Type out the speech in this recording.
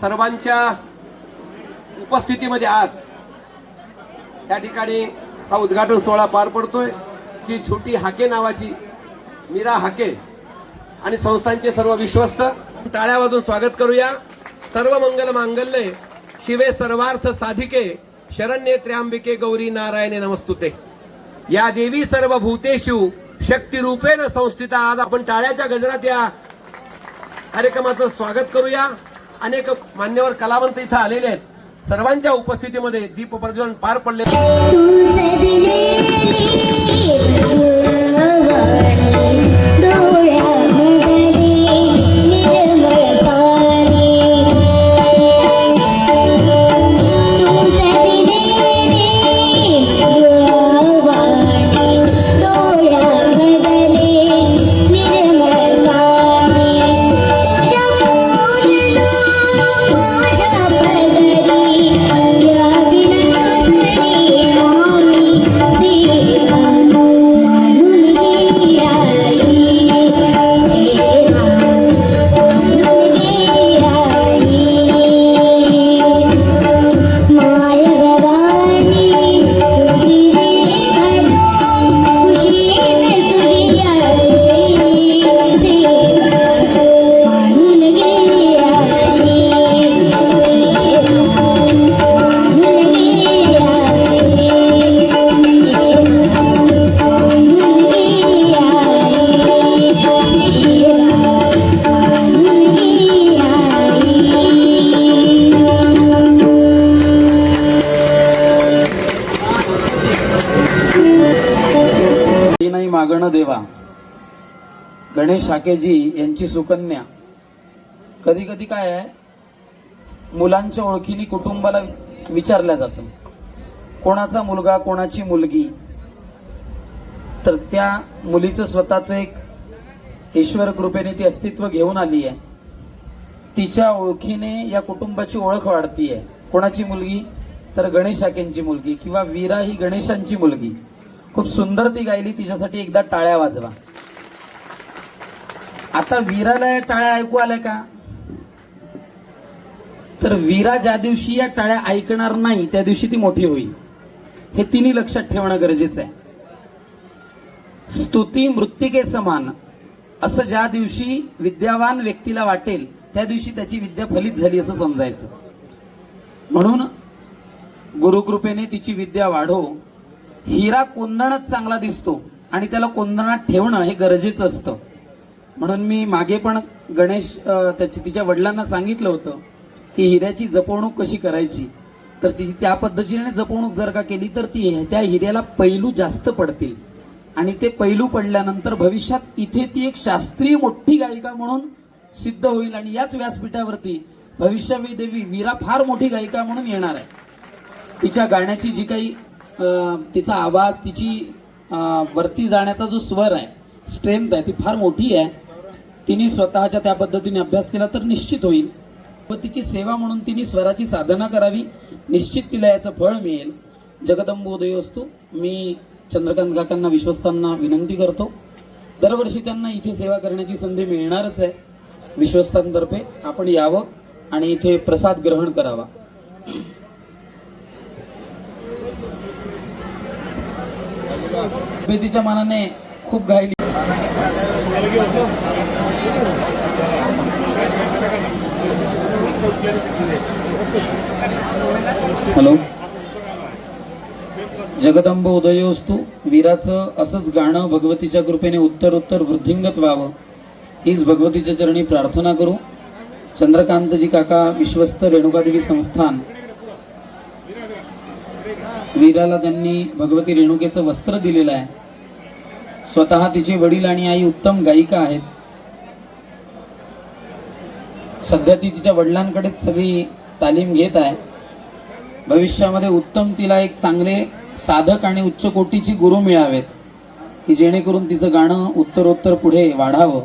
सर्वांच्या उपस्थितीमध्ये आज या ठिकाणी हा उद्घाटन सोहळा पार पडतोय की छोटी हाके नावाची मीरा हाके आणि संस्थांचे सर्व विश्वस्त टाळ्या वाजवून स्वागत करूया। सर्व मंगल मांगल्ये शिवे सर्वार्थ साधिके शरण्ये त्र्यंबिके गौरी नारायणे नमस्तुते। या देवी सर्व भूतेषु शक्ती रूपेण संस्थिता। आज आपण टाळ्याच्या गजरात या कार्यक्रमाचं स्वागत करूया। अनेक मान्यवर कलावंत इथं आलेले आहेत। सर्वांच्या उपस्थितीमध्ये दीप प्रज्वलन पार पडले। मागणं देवा गणेश हाकेजी यांची सुकन्या। कधी कधी काय आहे, मुलांच्या ओळखीने कुटुंबाला विचारल्या जातं कोणाचा मुलगा कोणाची मुलगी, तर त्या मुलीचं स्वतःचं एक ईश्वर कृपेने ती अस्तित्व घेऊन आली आहे। तिच्या ओळखीने या कुटुंबाची ओळख वाढतीये। कोणाची मुलगी तर गणेश हाकेंची मुलगी किंवा वीरा ही गणेशांची मुलगी। खूप सुंदर ती गायली, तिच्यासाठी एकदा टाळ्या वाजवा। आता वीराला टाळ्या ऐकू आल्या का? तर वीरा ज्या दिवशी या टाळ्या ऐकणार नाही त्या दिवशी ती मोठी होईल, हे तिन्ही लक्षात ठेवणं गरजेचं आहे। स्तुती मृत्तिके समान असं ज्या दिवशी विद्यावान व्यक्तीला वाटेल त्या दिवशी त्याची विद्या फलित झाली असं समजायचं। म्हणून गुरुकृपेने तिची विद्या वाढो। हिरा कोंदणच चांगला दिसतो आणि त्याला कोंदणात ठेवणं हे गरजेचं असतं। म्हणून मी मागे पण गणेश तिच्या वडिलांना सांगितलं होतं की हिऱ्याची जपवणूक कशी करायची, तर तिची त्या पद्धतीने जपवणूक जर का केली तर त्या हिऱ्याला पैलू जास्त पडतील आणि ते पैलू पडल्यानंतर भविष्यात इथे ती एक शास्त्रीय मोठी गायिका म्हणून सिद्ध होईल आणि याच व्यासपीठावरती भविष्यामध्ये देवी वीरा फार मोठी गायिका म्हणून येणार आहे। तिच्या गाण्याची जी काही तिचा आवाज, तिची वरती जाण्याचा जो स्वर आहे, स्ट्रेंथ आहे, ती फार मोठी आहे। तिने स्वतःच्या त्या पद्धतीने अभ्यास केला तर निश्चित होईल। व तिची सेवा म्हणून तिने स्वराची साधना करावी, निश्चित तिला याचं फळ मिळेल। जगदंबोदयोस्तु। मी चंद्रकांत काकांना विश्वस्तांना विनंती करतो, दरवर्षी त्यांना इथे सेवा करण्याची संधी मिळणारच आहे। विश्वस्तांतर्फे आपण यावं आणि इथे प्रसाद ग्रहण करावा। तब्येतीच्या मानाने खूप गायली। हॅलो, जगदंब उदयोस्तु। वीराचं असंच गाणं भगवतीच्या कृपेने उत्तरोत्तर वृद्धिंगत व्हावं हीच भगवतीच्या चरणी प्रार्थना करू। चंद्रकांतजी काका विश्वस्त रेणुकादेवी संस्थान, वीराला त्यांनी भगवती रेणुकेचं वस्त्र दिलेलं आहे। स्वतः तिचे वडील आणि आई उत्तम गायिका आहेत। सध्या ती तिच्या वडिलांकडेच सगळी तालीम घेत आहे। भविष्यामध्ये उत्तम तिला एक चांगले साधक आणि उच्च कोटीची गुरु मिळावेत की जेणेकरून तिचं गाणं उत्तरोत्तर पुढे वाढावं।